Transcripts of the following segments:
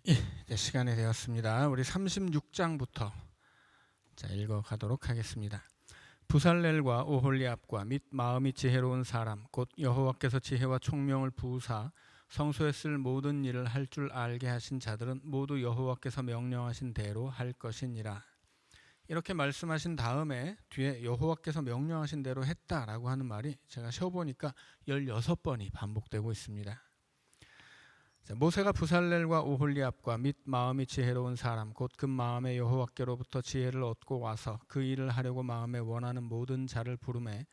이제 시간이 되었습니다. 우리 36장부터 읽어가도록 하겠습니다. 부살렐과 오홀리압과 및 마음이 지혜로운 사람 곧 여호와께서 지혜와 총명을 부으사 성소에 쓸 모든 일을 할 줄 알게 하신 자들은 모두 여호와께서 명령하신 대로 할 것이니라. 이렇게 말씀하신 다음에 뒤에 여호와께서 명령하신 대로 했다라고 하는 말이 제가 세어보니까 16번이 반복되고 있습니다. 모세가 부살렐과 오홀리압과 및 마음이 지혜로운 사람 곧 그 마음에 여호와께로부터 지혜를 얻고 와서 그 일을 하려고 마음에 원하는 모든 자를 부르매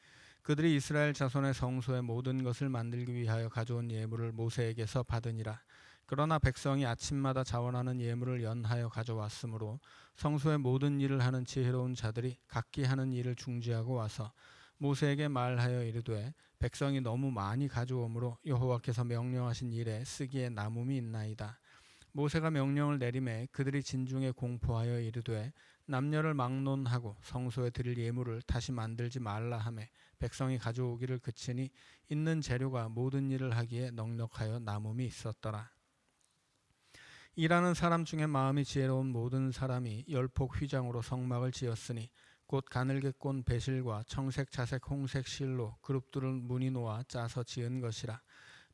그들이 이스라엘 자손의 성소의 모든 것을 만들기 위하여 가져온 예물을 모세에게서 받으니라. 그러나 백성이 아침마다 자원하는 예물을 연하여 가져왔으므로 성소의 모든 일을 하는 지혜로운 자들이 각기 하는 일을 중지하고 와서 모세에게 말하여 이르되 백성이 너무 많이 가져오므로 여호와께서 명령하신 일에 쓰기에 남음이 있나이다. 모세가 명령을 내리매 그들이 진중에 공포하여 이르되 남녀를 막론하고 성소에 드릴 예물을 다시 만들지 말라 하매 백성이 가져오기를 그치니 있는 재료가 모든 일을 하기에 넉넉하여 남음이 있었더라. 일하는 사람 중에 마음이 지혜로운 모든 사람이 10폭 휘장으로 성막을 지었으니 곧 가늘게 꼰 배실과 청색, 자색, 홍색 실로 그룹들을 무늬 놓아 짜서 지은 것이라.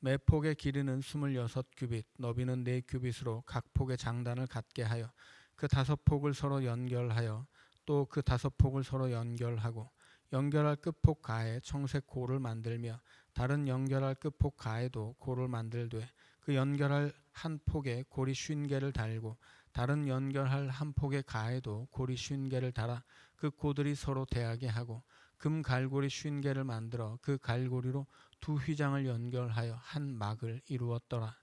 매 폭의 길이는 26규빗, 너비는 4규빗으로 각 폭의 장단을 갖게 하여 그 5폭을 서로 연결하여 또 그 5폭을 서로 연결하고 연결할 끝폭 가에 청색 고를 만들며 다른 연결할 끝폭 가에도 고를 만들되 그 연결할 한 폭에 고리 50개를 달고 다른 연결할 한 폭의 가에도 고리 50개를 달아 그 고들이 서로 대하게 하고 금 갈고리 50개를 만들어 그 갈고리로 두 휘장을 연결하여 한 막을 이루었더라.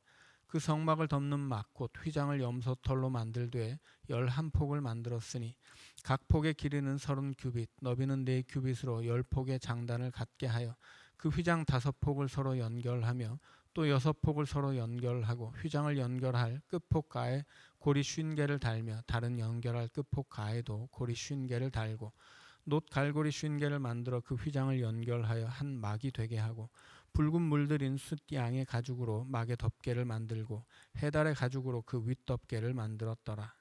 그 성막을 덮는 막 곧 휘장을 염소털로 만들되 11폭을 만들었으니 각 폭의 길이는 30규빗, 너비는 4규빗으로 10폭의 장단을 갖게 하여 그 휘장 5폭을 서로 연결하며 또 6폭을 서로 연결하고 휘장을 연결할 끝폭 가에 고리 50개를 달며 다른 연결할 끝폭 가에도 고리 50개를 달고 놋 갈고리 50개를 만들어 그 휘장을 연결하여 한 막이 되게 하고 붉은 물들인 숫양의 가죽으로 막의 덮개를 만들고 해달의 가죽으로 그 윗덮개를 만들었더라.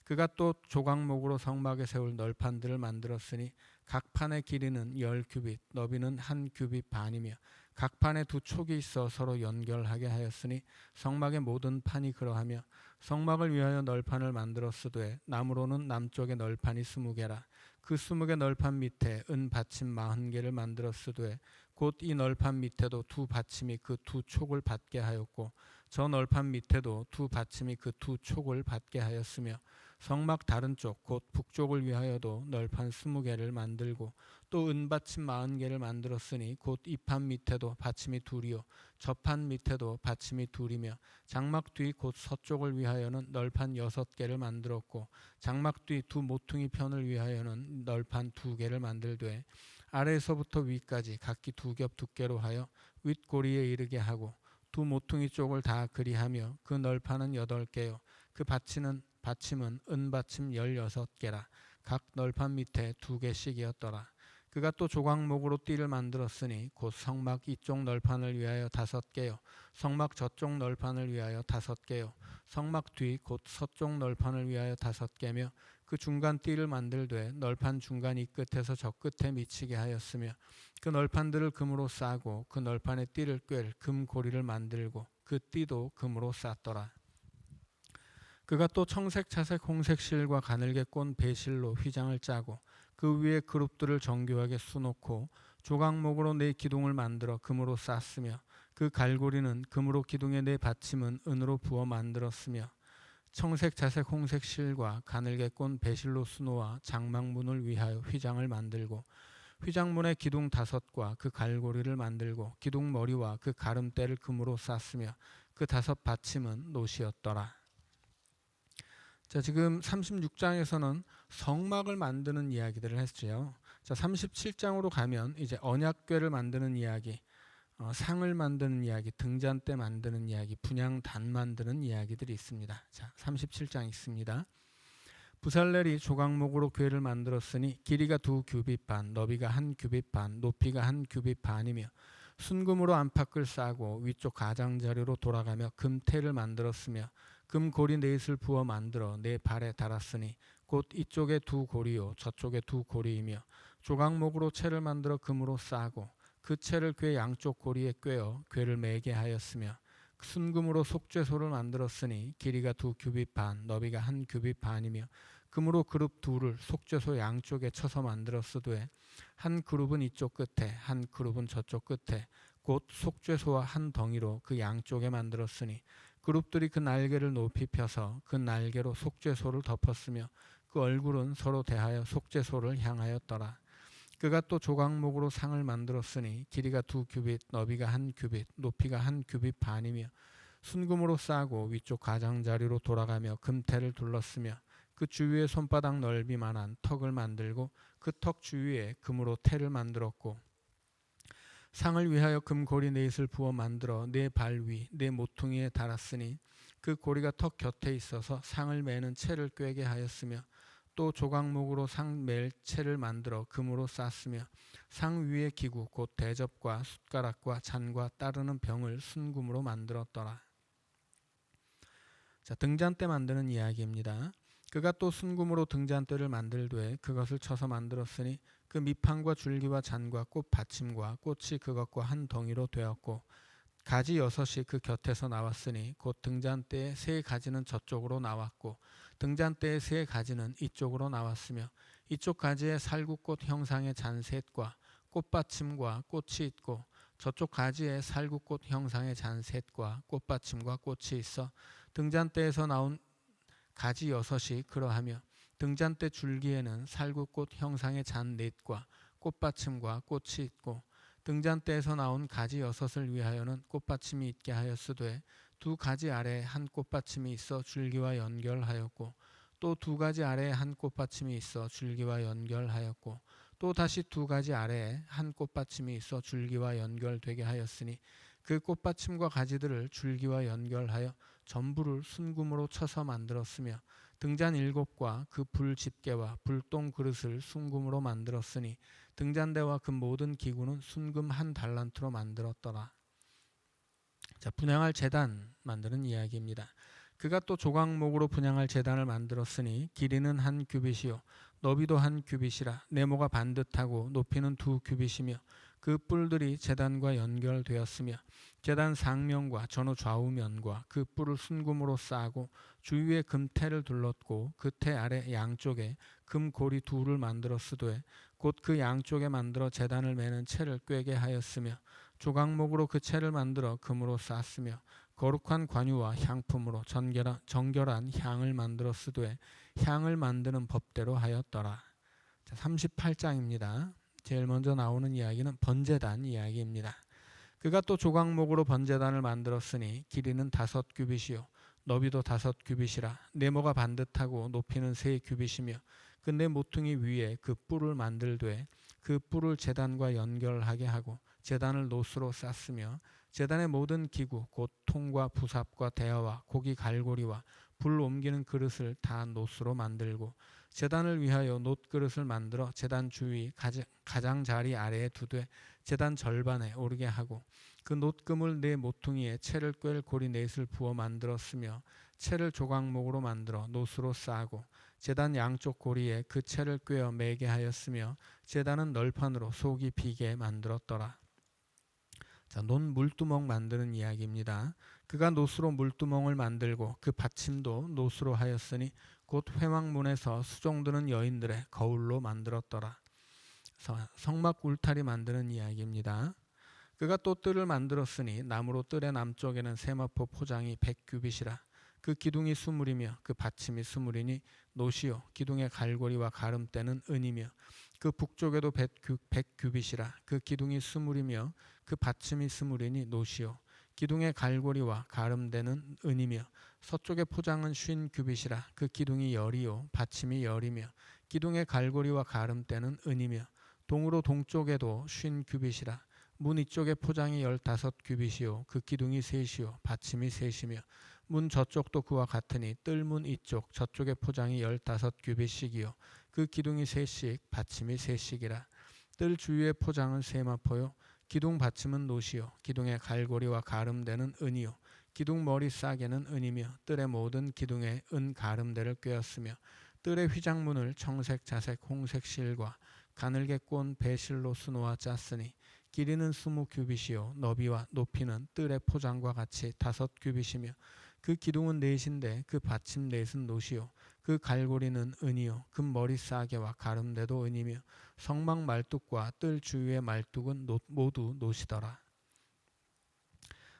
그가 또 조각목으로 성막에 세울 널판들을 만들었으니 각 판의 길이는 10규빗, 너비는 1규빗 반이며 각 판에 두 촉이 있어 서로 연결하게 하였으니 성막의 모든 판이 그러하며 성막을 위하여 널판을 만들었으되 나무로는 남쪽에 널판이 20개라. 그 20개 널판 밑에 은 받침 40개를 만들었으되 곧 이 널판 밑에도 두 받침이 그 두 촉을 받게 하였고 저 널판 밑에도 두 받침이 그 두 촉을 받게 하였으며 성막 다른 쪽 곧 북쪽을 위하여도 널판 20개를 만들고 또 은받침 40개를 만들었으니 곧 이 판 밑에도 받침이 둘이요 저 판 밑에도 받침이 둘이며 장막 뒤 곧 서쪽을 위하여는 널판 6개를 만들었고 장막 뒤 두 모퉁이 편을 위하여는 널판 2개를 만들되 아래에서부터 위까지 각기 2겹 두께로 하여 윗고리에 이르게 하고 두 모퉁이 쪽을 다 그리하며 그 널판은 8개요 그 받침은 은받침 16개라. 각 널판 밑에 2개씩이었더라. 그가 또 조각목으로 띠를 만들었으니 곧 성막 이쪽 널판을 위하여 5개요 성막 저쪽 널판을 위하여 5개요 성막 뒤 곧 서쪽 널판을 위하여 5개며 그 중간 띠를 만들되 널판 중간 이 끝에서 저 끝에 미치게 하였으며 그 널판들을 금으로 싸고 그 널판의 띠를 꿰를 금 고리를 만들고 그 띠도 금으로 쌌더라. 그가 또 청색, 자색, 홍색 실과 가늘게 꼰 배실로 휘장을 짜고 그 위에 그룹들을 정교하게 수놓고 조각목으로 4기둥을 만들어 금으로 쌌으며 그 갈고리는 금으로 기둥의 4받침은 은으로 부어 만들었으며 청색, 자색, 홍색 실과 가늘게 꼰 배실로 수놓아 장막문을 위하여 휘장을 만들고 휘장문의 기둥 5과 그 갈고리를 만들고 기둥 머리와 그 가름대를 금으로 쌌으며 그 5받침은 놋이었더라. 자, 지금 36장에서는 성막을 만드는 이야기들을 했죠. 자, 37장으로 가면 이제 언약궤를 만드는 이야기, 상을 만드는 이야기, 등잔대 만드는 이야기, 분향단 만드는 이야기들이 있습니다. 자, 37장 있습니다. 부살렐이 조각목으로 궤를 만들었으니 길이가 2규빗 반, 너비가 1규빗 반, 높이가 1규빗 반이며 순금으로 안팎을 싸고 위쪽 가장자리로 돌아가며 금태를 만들었으며 금 고리 넷을 부어 만들어 내 발에 달았으니 곧 이쪽에 두 고리요 저쪽에 두 고리이며 조각목으로 채를 만들어 금으로 싸고 그 채를 궤 양쪽 고리에 꿰어 궤를 매게 하였으며 순금으로 속죄소를 만들었으니 길이가 2규빗 반 너비가 1규빗 반이며 금으로 그룹 둘을 속죄소 양쪽에 쳐서 만들었으되 한 그룹은 이쪽 끝에 한 그룹은 저쪽 끝에 곧 속죄소와 한 덩이로 그 양쪽에 만들었으니 그룹들이 그 날개를 높이 펴서 그 날개로 속죄소를 덮었으며 그 얼굴은 서로 대하여 속죄소를 향하였더라. 그가 또 조각목으로 상을 만들었으니 길이가 2규빗 너비가 1규빗 높이가 1규빗 반이며 순금으로 싸고 위쪽 가장자리로 돌아가며 금테를 둘렀으며 그 주위에 손바닥 넓이만한 턱을 만들고 그 턱 주위에 금으로 테를 만들었고 상을 위하여 금고리 넷을 부어 만들어 내 발 위 내 모퉁이에 달았으니 그 고리가 턱 곁에 있어서 상을 매는 채를 꿰게 하였으며 또 조각목으로 상 맬 채를 만들어 금으로 쌌으며 상 위의 기구 곧 대접과 숟가락과 잔과 따르는 병을 순금으로 만들었더라. 자, 등잔대 만드는 이야기입니다. 그가 또 순금으로 등잔대를 만들되 그것을 쳐서 만들었으니 그 밑판과 줄기와 잔과 꽃 받침과 꽃이 그것과 한 덩이로 되었고 가지 6이 그 곁에서 나왔으니 곧 등잔대의 3가지는 저쪽으로 나왔고 등잔대의 3가지는 이쪽으로 나왔으며 이쪽 가지에 살구꽃 형상의 잔셋과 꽃받침과 꽃이 있고 저쪽 가지에 살구꽃 형상의 잔셋과 꽃받침과 꽃이 있어 등잔대에서 나온 가지 6이 그러하며 등잔대 줄기에는 살구꽃 형상의 잔넷과 꽃받침과 꽃이 있고 등잔대에서 나온 가지 6을 위하여는 꽃받침이 있게 하였으되 2가지 아래에 한 꽃받침이 있어 줄기와 연결하였고 또 2가지 아래에 한 꽃받침이 있어 줄기와 연결하였고 또 다시 2가지 아래에 한 꽃받침이 있어 줄기와 연결되게 하였으니 그 꽃받침과 가지들을 줄기와 연결하여 전부를 순금으로 쳐서 만들었으며 등잔 7과 그 불 집게와 불똥 그릇을 순금으로 만들었으니 등잔대와 그 모든 기구는 순금 1달란트로 만들었더라. 자, 분향할 제단 만드는 이야기입니다. 그가 또 조각목으로 분향할 제단을 만들었으니 길이는 1규빗이요 너비도 1규빗이라 네모가 반듯하고 높이는 2규빗이며 그 뿔들이 제단과 연결되었으며 제단 상면과 전후 좌우면과 그 뿔을 순금으로 싸고 주위에 금테를 둘렀고 그 테 아래 양쪽에 금고리 2를 만들었으되 곧 그 양쪽에 만들어 제단을 매는 채를 꿰게 하였으며 조각목으로 그 채를 만들어 금으로 쌌으며 거룩한 관유와 향품으로 정결한 향을 만들었으되 향을 만드는 법대로 하였더라. 38장입니다. 제일 먼저 나오는 이야기는 번제단 이야기입니다. 그가 또 조각목으로 번제단을 만들었으니 길이는 5규빗이요 너비도 5규빗이라 네모가 반듯하고 높이는 3규빗이며 그 네 모퉁이 위에 그 뿔을 만들되 그 뿔을 제단과 연결하게 하고 제단을 노스로 쌌으며 제단의 모든 기구 곧 통과 부삽과 대야와 고기 갈고리와 불 옮기는 그릇을 다 노스로 만들고 제단을 위하여 놋그릇을 만들어 제단 주위 가장자리 아래에 두되 제단 절반에 오르게 하고 그 놋금을 네 모퉁이에 채를 꿰 고리 넷을 부어 만들었으며 채를 조각목으로 만들어 놋으로 싸고 제단 양쪽 고리에 그 채를 꿰어 매게 하였으며 제단은 널판으로 속이 비게 만들었더라. 자, 놋 물두멍 만드는 이야기입니다. 그가 놋으로 물두멍을 만들고 그 받침도 놋으로 하였으니 곧 회막문에서 수종드는 여인들의 거울로 만들었더라. 성막 울타리 만드는 이야기입니다. 그가 또 뜰을 만들었으니 나무로 뜰의 남쪽에는 세마포 포장이 100규빗이라 그 기둥이 수물이며 그 받침이 수물이니 놋이요 기둥의 갈고리와 가름대는 은이며 그 북쪽에도 100규빗이라 그 기둥이 수물이며 그 받침이 스물이니 놋이요 기둥의 갈고리와 가름대는 은이며 서쪽의 포장은 50규빗이라 그 기둥이 열이요 받침이 열이며 기둥의 갈고리와 가름대는 은이며 동으로 동쪽에도 50규빗이라 문 이쪽의 포장이 15규빗이요 그 기둥이 셋이요 받침이 셋이며 문 저쪽도 그와 같으니 뜰문 이쪽 저쪽의 포장이 15규빗씩이요 그 기둥이 셋씩 받침이 셋씩이라 뜰 주위의 포장은 세마포요 기둥 받침은 놋이요 기둥의 갈고리와 가름대는 은이요 기둥 머리 싸개는 은이며 뜰의 모든 기둥에 은 가름대를 꿰었으며 뜰의 휘장문을 청색, 자색, 홍색 실과 가늘게 꼰 배실로 수놓아 짰으니 길이는 20규빗이요 너비와 높이는 뜰의 포장과 같이 5규빗이며 그 기둥은 넷인데 그 받침 넷은 노시요 그 갈고리는 은이요 금 머리 싸개와 가름대도 은이며 성막 말뚝과 뜰 주위의 말뚝은 모두 노시더라.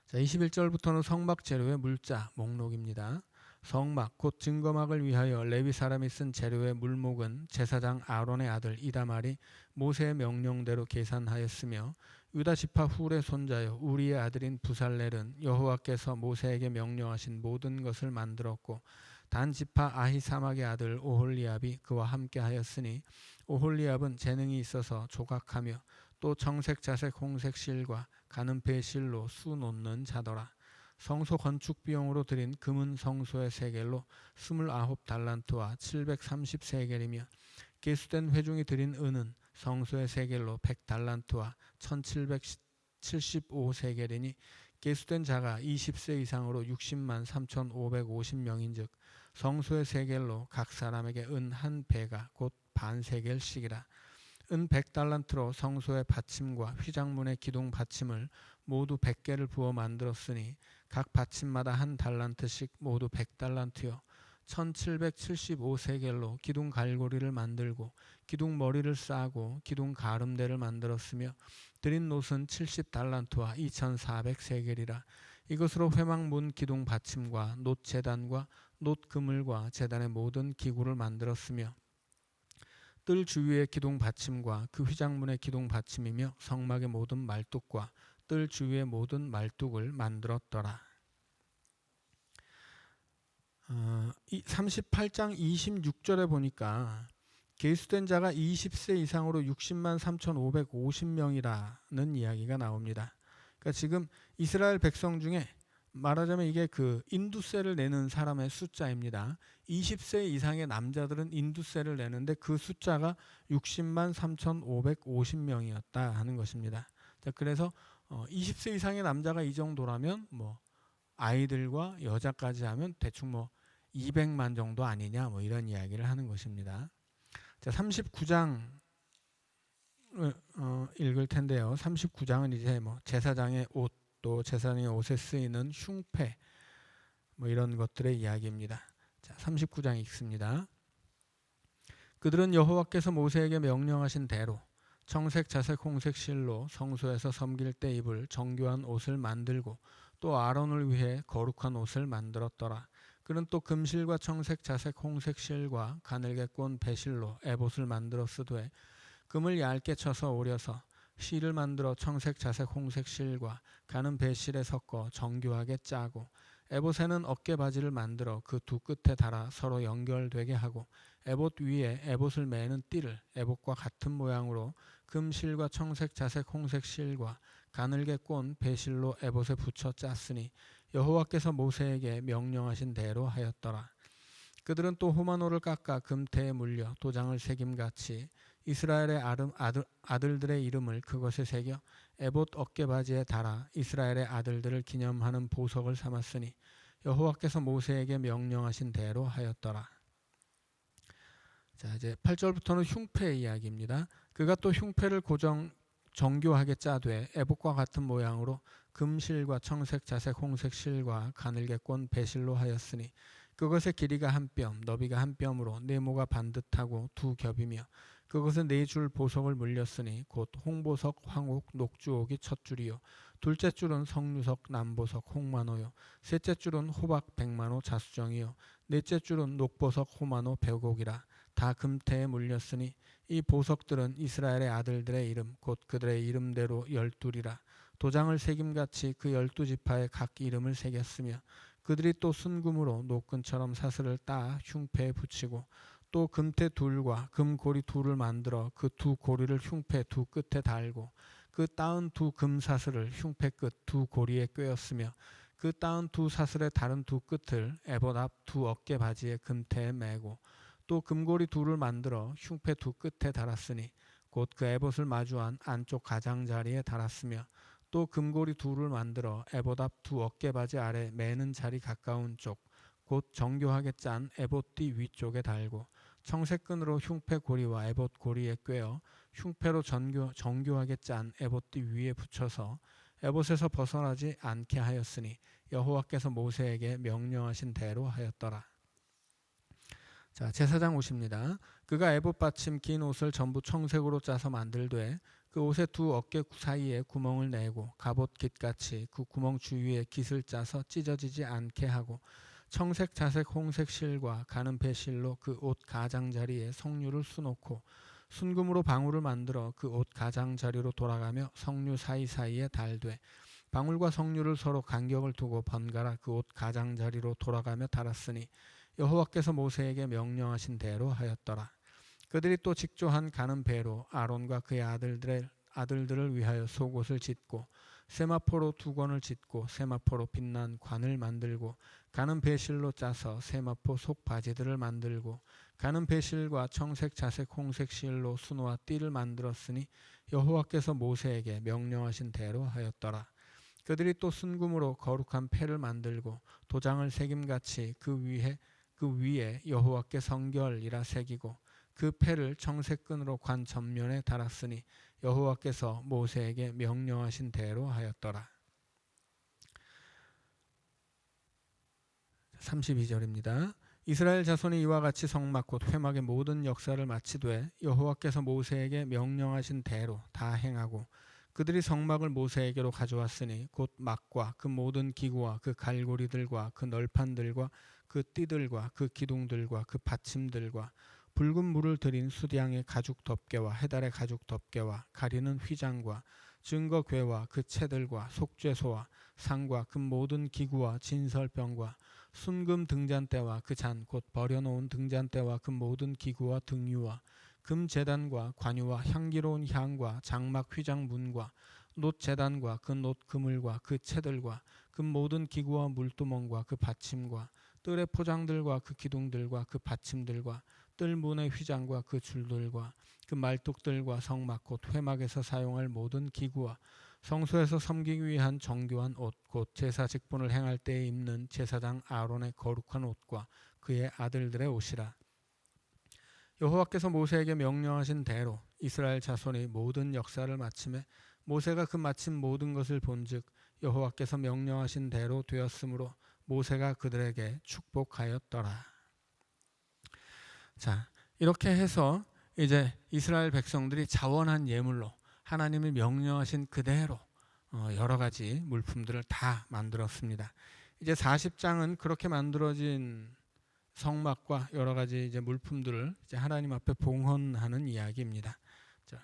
자, 21절부터는 성막 재료의 물자 목록입니다. 성막 곧 증거막을 위하여 레위 사람이 쓴 재료의 물목은 제사장 아론의 아들 이다말이 모세의 명령대로 계산하였으며 유다 지파 훌의 손자여 우리의 아들인 부살렐은 여호와께서 모세에게 명령하신 모든 것을 만들었고 단 지파 아히사막의 아들 오홀리압이 그와 함께 하였으니 오홀리압은 재능이 있어서 조각하며 또 청색, 자색, 홍색 실과 가는 배실로 수 놓는 자더라. 성소 건축 비용으로 드린 금은 성소의 세겔로 29달란트와 730세겔이며 계수된 회중이 드린 은은 성소의 세겔로 100달란트와 1775세겔이니 계수된 자가 20세 이상으로 60만 3550명인즉 성소의 세겔로 각 사람에게 은 한 배가 곧 반세겔씩이라. 은 100달란트로 성소의 받침과 휘장문의 기둥 받침을 모두 100개를 부어 만들었으니 각 받침마다 한 달란트씩 모두 100달란트요 1775세겔로 기둥 갈고리를 만들고 기둥 머리를 싸고 기둥 가름대를 만들었으며 드린 놋은 70달란트와 2400세겔이라. 이것으로 회막문 기둥 받침과 놋 제단과 놋 그물과 제단의 모든 기구를 만들었으며 뜰 주위의 기둥 받침과 그 휘장문의 기둥 받침이며 성막의 모든 말뚝과 뜰 주위의 모든 말뚝을 만들었더라. 38장 26절에 보니까 계수된 자가 20세 이상으로 60만 3,550명이라는 이야기가 나옵니다. 그러니까 지금 이스라엘 백성 중에 말하자면 이게 그 인두세를 내는 사람의 숫자입니다. 20세 이상의 남자들은 인두세를 내는데 그 숫자가 60만 3,550명이었다 하는 것입니다. 자, 그래서 20세 이상의 남자가 이 정도라면 뭐 아이들과 여자까지 하면 대충 뭐 200만 정도 아니냐 뭐 이런 이야기를 하는 것입니다. 자, 39장 읽을 텐데요. 39장은 이제 뭐 제사장의 옷 또 제사장의 옷에 쓰이는 흉패 뭐 이런 것들의 이야기입니다. 자, 39장 읽습니다. 그들은 여호와께서 모세에게 명령하신 대로 청색, 자색, 홍색 실로 성소에서 섬길 때 입을 정교한 옷을 만들고 또 아론을 위해 거룩한 옷을 만들었더라. 그는 또 금실과 청색, 자색, 홍색 실과 가늘게 꼰 배실로 에봇을 만들었으되 금을 얇게 쳐서 오려서 실을 만들어 청색, 자색, 홍색 실과 가는 배실에 섞어 정교하게 짜고 에봇에는 어깨바지를 만들어 그 두 끝에 달아 서로 연결되게 하고 에봇 위에 에봇을 매는 띠를 에봇과 같은 모양으로 금실과 청색, 자색, 홍색 실과 가늘게 꼰 배실로 에봇에 붙여 짰으니 여호와께서 모세에게 명령하신 대로 하였더라. 그들은 또 호마노를 깎아 금태에 물려 도장을 새김같이 이스라엘의 아들들의 이름을 그것에 새겨 에봇 어깨바지에 달아 이스라엘의 아들들을 기념하는 보석을 삼았으니 여호와께서 모세에게 명령하신 대로 하였더라. 자, 이제 8절부터는 흉패의 이야기입니다. 그가 또 흉패를 정교하게 짜되 에봇과 같은 모양으로 금실과 청색, 자색, 홍색 실과 가늘게 꼰 배실로 하였으니 그것의 길이가 한 뼘, 너비가 한 뼘으로 네모가 반듯하고 두 겹이며 그것은 네 줄 보석을 물렸으니 곧 홍보석, 황옥, 녹주옥이 첫 줄이요 둘째 줄은 석류석, 남보석, 홍마노요 셋째 줄은 호박, 백마노, 자수정이요 넷째 줄은 녹보석, 호마노, 백옥이라. 다 금태에 물렸으니 이 보석들은 이스라엘의 아들들의 이름 곧 그들의 이름대로 12이라. 도장을 새김같이 그 12지파의 각 이름을 새겼으며 그들이 또 순금으로 노끈처럼 사슬을 따 흉패에 붙이고 또 금태 둘과 금고리 둘을 만들어 그 두 고리를 흉패 두 끝에 달고 그 따은 두 금사슬을 흉패 끝 두 고리에 꿰었으며 그 따은 두 사슬의 다른 두 끝을 에봇 앞 두 어깨 바지의 금태에 매고 또 금고리 둘을 만들어 흉패 두 끝에 달았으니 곧 그 에봇을 마주한 안쪽 가장자리에 달았으며 또 금고리 둘을 만들어 에봇 앞 두 어깨바지 아래 매는 자리 가까운 쪽 곧 정교하게 짠 에봇띠 위쪽에 달고 청색끈으로 흉패 고리와 에봇 고리에 꿰어 흉패로 정교하게 짠 에봇띠 위에 붙여서 에봇에서 벗어나지 않게 하였으니 여호와께서 모세에게 명령하신 대로 하였더라. 자, 제사장 옷입니다. 그가 에봇 받침 긴 옷을 전부 청색으로 짜서 만들되 그 옷의 두 어깨 사이에 구멍을 내고 갑옷 깃같이 그 구멍 주위에 깃을 짜서 찢어지지 않게 하고 청색, 자색, 홍색 실과 가는배 실로 그 옷 가장자리에 성류를 수놓고 순금으로 방울을 만들어 그 옷 가장자리로 돌아가며 성류 사이사이에 달되 방울과 성류를 서로 간격을 두고 번갈아 그 옷 가장자리로 돌아가며 달았으니 여호와께서 모세에게 명령하신 대로 하였더라. 그들이 또 직조한 가는 배로 아론과 그의 아들들을 위하여 속옷을 짓고 세마포로 두건을 짓고 세마포로 빛난 관을 만들고 가는 배실로 짜서 세마포 속 바지들을 만들고 가는 배실과 청색, 자색, 홍색 실로 수노와 띠를 만들었으니 여호와께서 모세에게 명령하신 대로 하였더라. 그들이 또 순금으로 거룩한 패를 만들고 도장을 새김같이 그 위에 여호와께 성결이라 새기고 그 패를 청색끈으로 관 전면에 달았으니 여호와께서 모세에게 명령하신 대로 하였더라. 32절입니다. 이스라엘 자손이 이와 같이 성막 곧 회막의 모든 역사를 마치되 여호와께서 모세에게 명령하신 대로 다 행하고 그들이 성막을 모세에게로 가져왔으니 곧 막과 그 모든 기구와 그 갈고리들과 그 널판들과 그 띠들과 그 기둥들과 그 받침들과 붉은 물을 들인 수디양의 가죽 덮개와 해달의 가죽 덮개와 가리는 휘장과 증거궤와 그 채들과 속죄소와 상과 그 모든 기구와 진설병과 순금 등잔대와 그 잔 곧 버려놓은 등잔대와 그 모든 기구와 등유와 금 제단과 관유와 향기로운 향과 장막 휘장 문과 놋 제단과 그 놋 그물과 그 채들과 그 모든 기구와 물두멍과 그 받침과 뜰의 포장들과 그 기둥들과 그 받침들과 뜰문의 휘장과 그 줄들과 그 말뚝들과 성막 곧 회막에서 사용할 모든 기구와 성소에서 섬기기 위한 정교한 옷 곧 제사 직분을 행할 때에 입는 제사장 아론의 거룩한 옷과 그의 아들들의 옷이라. 여호와께서 모세에게 명령하신 대로 이스라엘 자손이 모든 역사를 마침에 모세가 그 마친 모든 것을 본즉 여호와께서 명령하신 대로 되었으므로 모세가 그들에게 축복하였더라. 자, 이렇게 해서 이제 이스라엘 백성들이 자원한 예물로 하나님이 명령하신 그대로 여러 가지 물품들을 다 만들었습니다. 이제 40장은 그렇게 만들어진 성막과 여러 가지 이제 물품들을 이제 하나님 앞에 봉헌하는 이야기입니다. 자,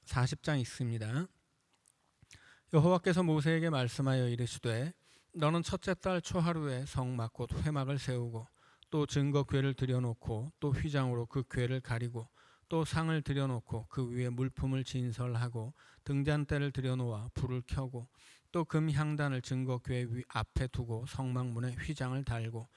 40장 있습니다. 여호와께서 모세에게 말씀하여 이르시되 너는 첫째 달 초하루에 성막 곧 회막을 세우고 또 증거궤를 들여놓고 또 휘장으로 그 궤를 가리고 또 상을 들여놓고 그 위에 물품을 진설하고 등잔대를 들여놓아 불을 켜고 또 금 향단을 증거궤 앞에 두고 성막문에 휘장을 달고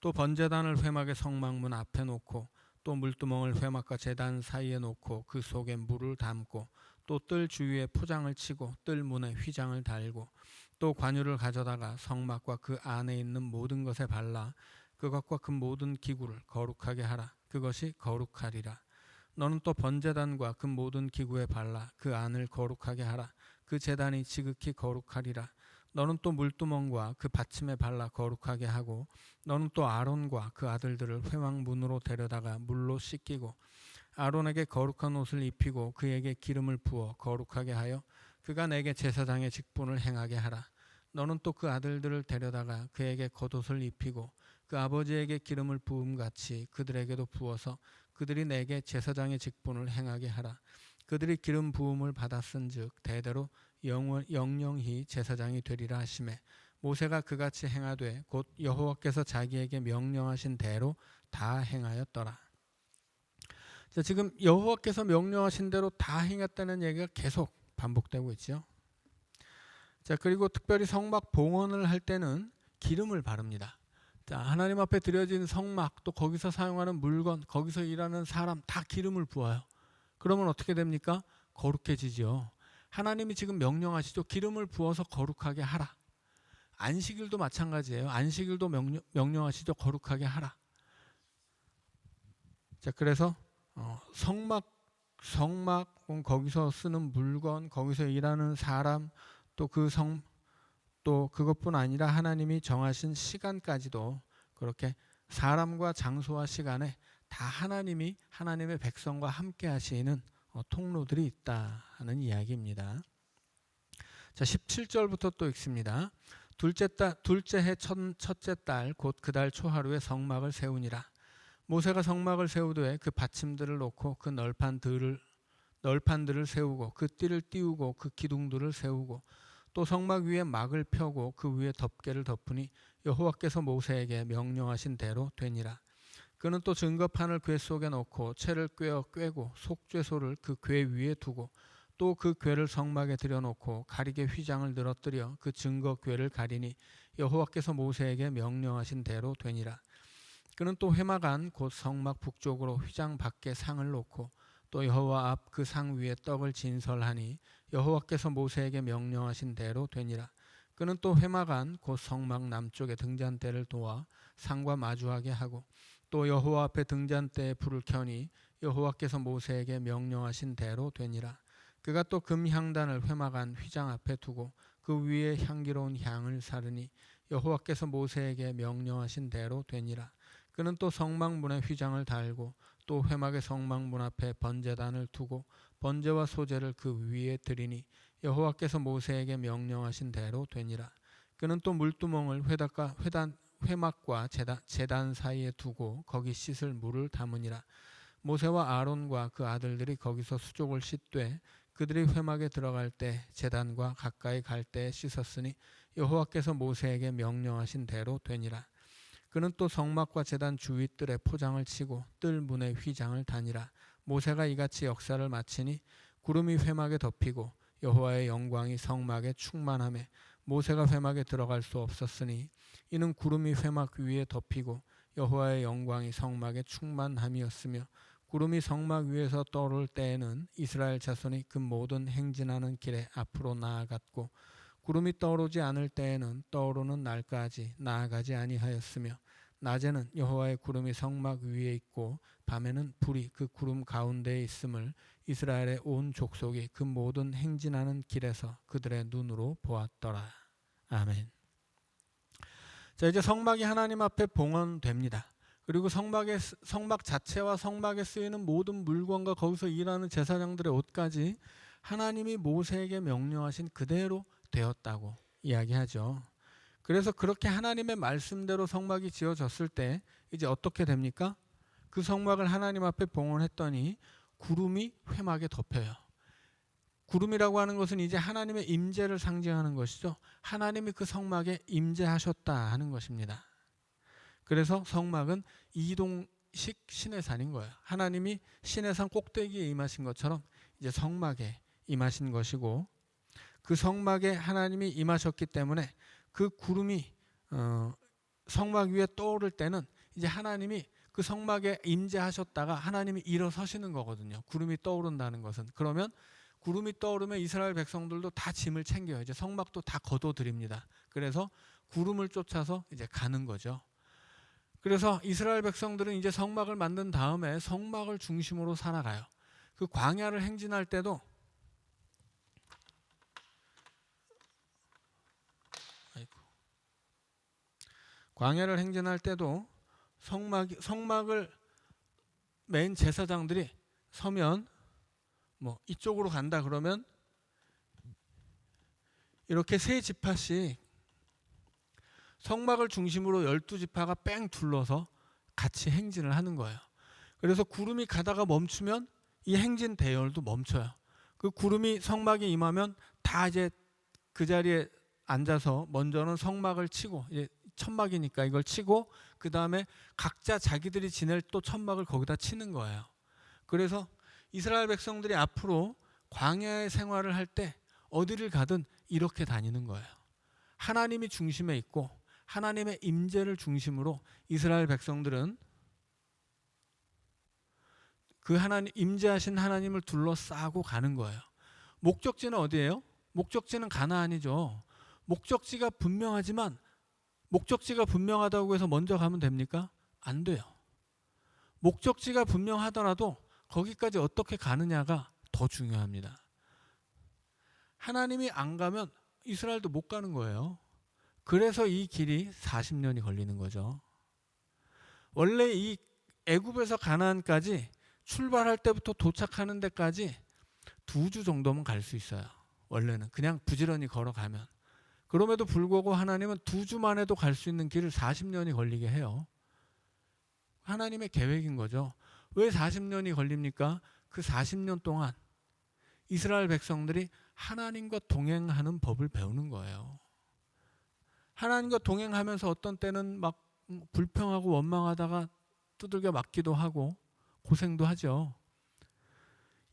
또 번제단을 회막의 성막문 앞에 놓고 또 물두멍을 회막과 제단 사이에 놓고 그 속에 물을 담고 또 뜰 주위에 포장을 치고 뜰 문에 휘장을 달고 또 관유를 가져다가 성막과 그 안에 있는 모든 것에 발라 그것과 그 모든 기구를 거룩하게 하라. 그것이 거룩하리라. 너는 또 번제단과 그 모든 기구에 발라 그 안을 거룩하게 하라. 그 제단이 지극히 거룩하리라. 너는 또 물두멍과 그 받침에 발라 거룩하게 하고 너는 또 아론과 그 아들들을 회막 문으로 데려다가 물로 씻기고 아론에게 거룩한 옷을 입히고 그에게 기름을 부어 거룩하게 하여 그가 내게 제사장의 직분을 행하게 하라. 너는 또 그 아들들을 데려다가 그에게 겉옷을 입히고 그 아버지에게 기름을 부음같이 그들에게도 부어서 그들이 내게 제사장의 직분을 행하게 하라. 그들이 기름 부음을 받았은즉 대대로 영영히 제사장이 되리라 하시매 모세가 그같이 행하되 곧 여호와께서 자기에게 명령하신 대로 다 행하였더라. 자, 지금 여호와께서 명령하신 대로 다 행했다는 얘기가 계속 반복되고 있죠. 자, 그리고 특별히 성막 봉헌을 할 때는 기름을 바릅니다. 자, 하나님 앞에 드려진 성막, 또 거기서 사용하는 물건, 거기서 일하는 사람 다 기름을 부어요. 그러면 어떻게 됩니까? 거룩해지죠. 하나님이 지금 명령하시죠. 기름을 부어서 거룩하게 하라. 안식일도 마찬가지예요. 안식일도 명령하시죠. 거룩하게 하라. 자, 그래서 성막, 거기서 쓰는 물건, 거기서 일하는 사람, 또 또 그것뿐 아니라 하나님이 정하신 시간까지도 그렇게 사람과 장소와 시간에 다 하나님이 하나님의 백성과 함께 하시는 통로들이 있다 하는 이야기입니다. 자, 17절부터 또 읽습니다. 둘째 해 첫째 달 곧 그 달 초하루에 성막을 세우니라. 모세가 성막을 세우되 그 받침들을 놓고 그 널판들을 세우고 그 띠를 띄우고 그 기둥들을 세우고 또 성막 위에 막을 펴고 그 위에 덮개를 덮으니 여호와께서 모세에게 명령하신 대로 되니라. 그는 또 증거판을 궤 속에 넣고 채를 꿰고 속죄소를 그 궤 위에 두고 또 그 궤를 성막에 들여놓고 가리개 휘장을 늘어뜨려 그 증거 궤를 가리니 여호와께서 모세에게 명령하신 대로 되니라. 그는 또 회막 안 곧 성막 북쪽으로 휘장 밖에 상을 놓고 또 여호와 앞 그 상 위에 떡을 진설하니 여호와께서 모세에게 명령하신 대로 되니라. 그는 또 회막 안 곧 성막 남쪽에 등잔대를 도와 상과 마주하게 하고 또 여호와 앞에 등잔대에 불을 켜니 여호와께서 모세에게 명령하신 대로 되니라. 그가 또 금향단을 회막 안 휘장 앞에 두고 그 위에 향기로운 향을 사르니 여호와께서 모세에게 명령하신 대로 되니라. 그는 또 성막문에 휘장을 달고 또 회막의 성막문 앞에 번제단을 두고 번제와 소제를 그 위에 드리니 여호와께서 모세에게 명령하신 대로 되니라. 그는 또 물두멍을 회막과 제단 사이에 두고 거기 씻을 물을 담으니라. 모세와 아론과 그 아들들이 거기서 수족을 씻되 그들이 회막에 들어갈 때 제단과 가까이 갈 때 씻었으니 여호와께서 모세에게 명령하신 대로 되니라. 그는 또 성막과 제단 주위 뜰에 포장을 치고 뜰 문에 휘장을 다니라. 모세가 이같이 역사를 마치니 구름이 회막에 덮이고 여호와의 영광이 성막에 충만하매 모세가 회막에 들어갈 수 없었으니 이는 구름이 회막 위에 덮이고 여호와의 영광이 성막에 충만함이었으며 구름이 성막 위에서 떠오를 때에는 이스라엘 자손이 그 모든 행진하는 길에 앞으로 나아갔고 구름이 떠오르지 않을 때에는 떠오르는 날까지 나아가지 아니하였으며 낮에는 여호와의 구름이 성막 위에 있고 밤에는 불이 그 구름 가운데에 있음을 이스라엘의 온 족속이 그 모든 행진하는 길에서 그들의 눈으로 보았더라. 아멘. 자, 이제 성막이 하나님 앞에 봉헌됩니다. 그리고 성막 자체와 성막에 쓰이는 모든 물건과 거기서 일하는 제사장들의 옷까지 하나님이 모세에게 명령하신 그대로 되었다고 이야기하죠. 그래서 그렇게 하나님의 말씀대로 성막이 지어졌을 때 이제 어떻게 됩니까? 그 성막을 하나님 앞에 봉헌했더니 구름이 회막에 덮여요. 구름이라고 하는 것은 이제 하나님의 임재를 상징하는 것이죠. 하나님이 그 성막에 임재하셨다 하는 것입니다. 그래서 성막은 이동식 신의 산인 거예요. 하나님이 신의 산 꼭대기에 임하신 것처럼 이제 성막에 임하신 것이고 그 성막에 하나님이 임하셨기 때문에 그 구름이 성막 위에 떠오를 때는 이제 하나님이 그 성막에 임재하셨다가 하나님이 일어서시는 거거든요. 구름이 떠오른다는 것은. 그러면 구름이 떠오르면 이스라엘 백성들도 다 짐을 챙겨요. 이제 성막도 다 거둬들입니다. 그래서 구름을 쫓아서 이제 가는 거죠. 그래서 이스라엘 백성들은 이제 성막을 만든 다음에 성막을 중심으로 살아가요. 그 광야를 행진할 때도 성막을 맨 제사장들이 서면 뭐 이쪽으로 간다 그러면 이렇게 세 지파씩 성막을 중심으로 12지파가 뺑 둘러서 같이 행진을 하는 거예요. 그래서 구름이 가다가 멈추면 이 행진 대열도 멈춰요. 그 구름이 성막에 임하면 다 이제 그 자리에 앉아서 먼저는 성막을 치고 이제 천막이니까 이걸 치고 그 다음에 각자 자기들이 지낼 또 천막을 거기다 치는 거예요. 그래서 이스라엘 백성들이 앞으로 광야의 생활을 할 때 어디를 가든 이렇게 다니는 거예요. 하나님이 중심에 있고 하나님의 임재를 중심으로 이스라엘 백성들은 그 하나님 임재하신 하나님을 둘러싸고 가는 거예요. 목적지는 어디예요? 목적지는 가나안이죠. 목적지가 분명하지만 목적지가 분명하다고 해서 먼저 가면 됩니까? 안 돼요. 목적지가 분명하더라도 거기까지 어떻게 가느냐가 더 중요합니다. 하나님이 안 가면 이스라엘도 못 가는 거예요. 그래서 이 길이 40년이 걸리는 거죠. 원래 이 애굽에서 가나안까지 출발할 때부터 도착하는 데까지 2주 정도면 갈 수 있어요. 원래는 그냥 부지런히 걸어가면. 그럼에도 불구하고 하나님은 2주만 해도 갈 수 있는 길을 40년이 걸리게 해요. 하나님의 계획인 거죠. 왜 40년이 걸립니까? 그 40년 동안 이스라엘 백성들이 하나님과 동행하는 법을 배우는 거예요. 하나님과 동행하면서 어떤 때는 막 불평하고 원망하다가 두들겨 맞기도 하고 고생도 하죠.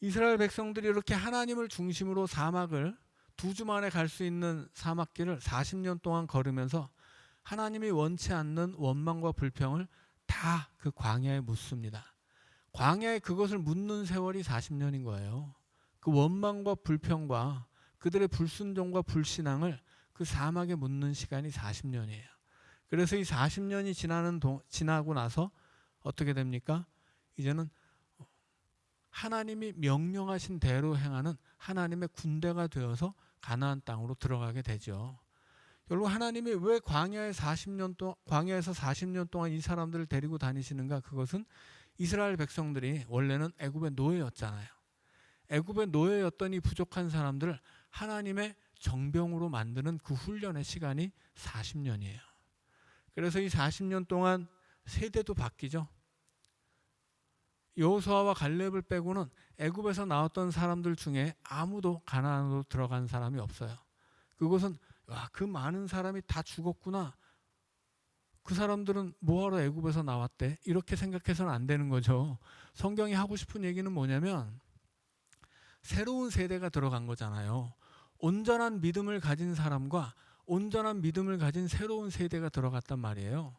이스라엘 백성들이 이렇게 하나님을 중심으로 사막을 2주 만에 갈 수 있는 사막길을 40년 동안 걸으면서 하나님이 원치 않는 원망과 불평을 다 그 광야에 묻습니다. 광야에 그것을 묻는 세월이 40년인 거예요. 그 원망과 불평과 그들의 불순종과 불신앙을 그 사막에 묻는 시간이 40년이에요. 그래서 이 40년이 지나고 나서 어떻게 됩니까? 이제는 하나님이 명령하신 대로 행하는 하나님의 군대가 되어서 가나안 땅으로 들어가게 되죠. 결국 하나님이 왜 광야에서 40년 동안 이 사람들을 데리고 다니시는가? 그것은 이스라엘 백성들이 원래는 애굽의 노예였잖아요. 애굽의 노예였던 이 부족한 사람들을 하나님의 정병으로 만드는 그 훈련의 시간이 40년이에요. 그래서 이 40년 동안 세대도 바뀌죠. 여호수아와 갈렙을 빼고는 애굽에서 나왔던 사람들 중에 아무도 가나안으로 들어간 사람이 없어요. 그것은 그 많은 사람이 다 죽었구나. 그 사람들은 뭐하러 애굽에서 나왔대? 이렇게 생각해서는 안 되는 거죠. 성경이 하고 싶은 얘기는 뭐냐면 새로운 세대가 들어간 거잖아요. 온전한 믿음을 가진 사람과 온전한 믿음을 가진 새로운 세대가 들어갔단 말이에요.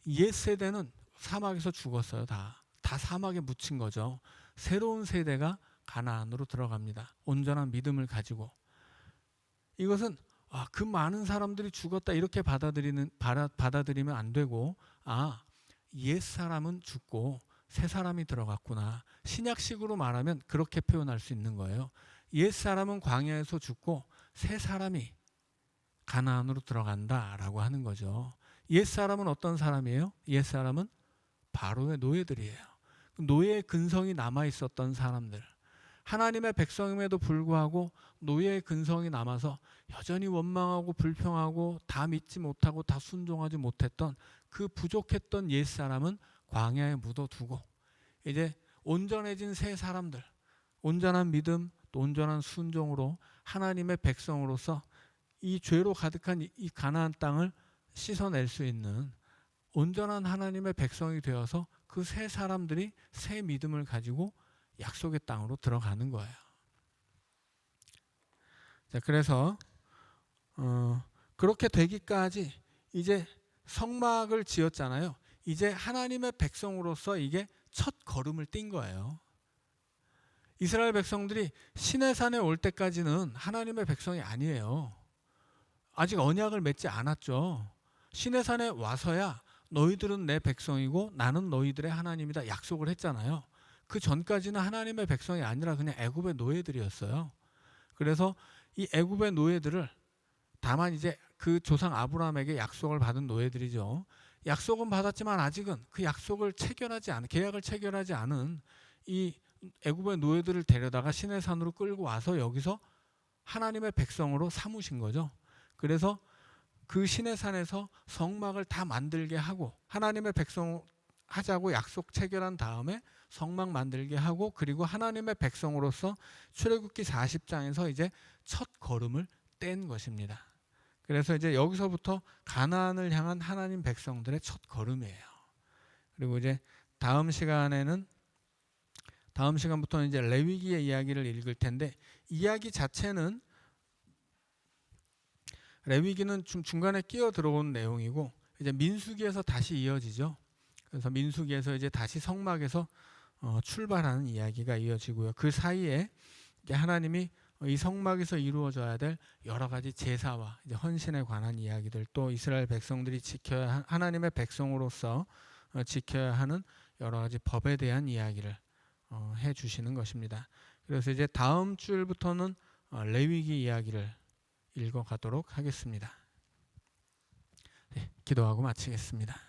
옛 세대는 사막에서 죽었어요. 다 사막에 묻힌 거죠. 새로운 세대가 가나안으로 들어갑니다. 온전한 믿음을 가지고. 이것은 그 많은 사람들이 죽었다 이렇게 받아들이면 안 되고 옛 사람은 죽고 새 사람이 들어갔구나. 신약식으로 말하면 그렇게 표현할 수 있는 거예요. 옛 사람은 광야에서 죽고 새 사람이 가나안으로 들어간다라고 하는 거죠. 옛 사람은 어떤 사람이에요? 옛 사람은 바로의 노예들이에요. 노예의 근성이 남아 있었던 사람들. 하나님의 백성임에도 불구하고 노예의 근성이 남아서 여전히 원망하고 불평하고 다 믿지 못하고 다 순종하지 못했던 그 부족했던 옛 사람은 광야에 묻어두고 이제 온전해진 새 사람들, 온전한 믿음 또 온전한 순종으로 하나님의 백성으로서 이 죄로 가득한 이 가나안 땅을 씻어낼 수 있는 온전한 하나님의 백성이 되어서 그 새 사람들이 새 믿음을 가지고 약속의 땅으로 들어가는 거예요. 자, 그래서 그렇게 되기까지 이제 성막을 지었잖아요. 이제 하나님의 백성으로서 이게 첫 걸음을 띈 거예요. 이스라엘 백성들이 시내산에 올 때까지는 하나님의 백성이 아니에요. 아직 언약을 맺지 않았죠. 시내산에 와서야 너희들은 내 백성이고 나는 너희들의 하나님이다 약속을 했잖아요. 그 전까지는 하나님의 백성이 아니라 그냥 애굽의 노예들이었어요. 그래서 이 애굽의 노예들을 다만 이제 그 조상 아브라함에게 약속을 받은 노예들이죠. 약속은 받았지만 아직은 그 약속을 계약을 체결하지 않은 이 애굽의 노예들을 데려다가 시내산으로 끌고 와서 여기서 하나님의 백성으로 삼으신 거죠. 그래서 그 시내산에서 성막을 다 만들게 하고 하나님의 백성 하자고 약속 체결한 다음에 성막 만들게 하고 그리고 하나님의 백성으로서 출애굽기 40장에서 이제 첫 걸음을 뗀 것입니다. 그래서 이제 여기서부터 가나안을 향한 하나님 백성들의 첫 걸음이에요. 그리고 이제 다음 시간부터는 이제 레위기의 이야기를 읽을 텐데 이야기 자체는 레위기는 중간에 끼어 들어온 내용이고 이제 민수기에서 다시 이어지죠. 그래서 민수기에서 이제 다시 성막에서 출발하는 이야기가 이어지고요. 그 사이에 이제 하나님이 이 성막에서 이루어져야 될 여러 가지 제사와 이제 헌신에 관한 이야기들, 또 이스라엘 백성들이 지켜야 하나님의 백성으로서 지켜야 하는 여러 가지 법에 대한 이야기를 해 주시는 것입니다. 그래서 이제 다음 주일부터는 레위기 이야기를 읽어가도록 하겠습니다. 네, 기도하고 마치겠습니다.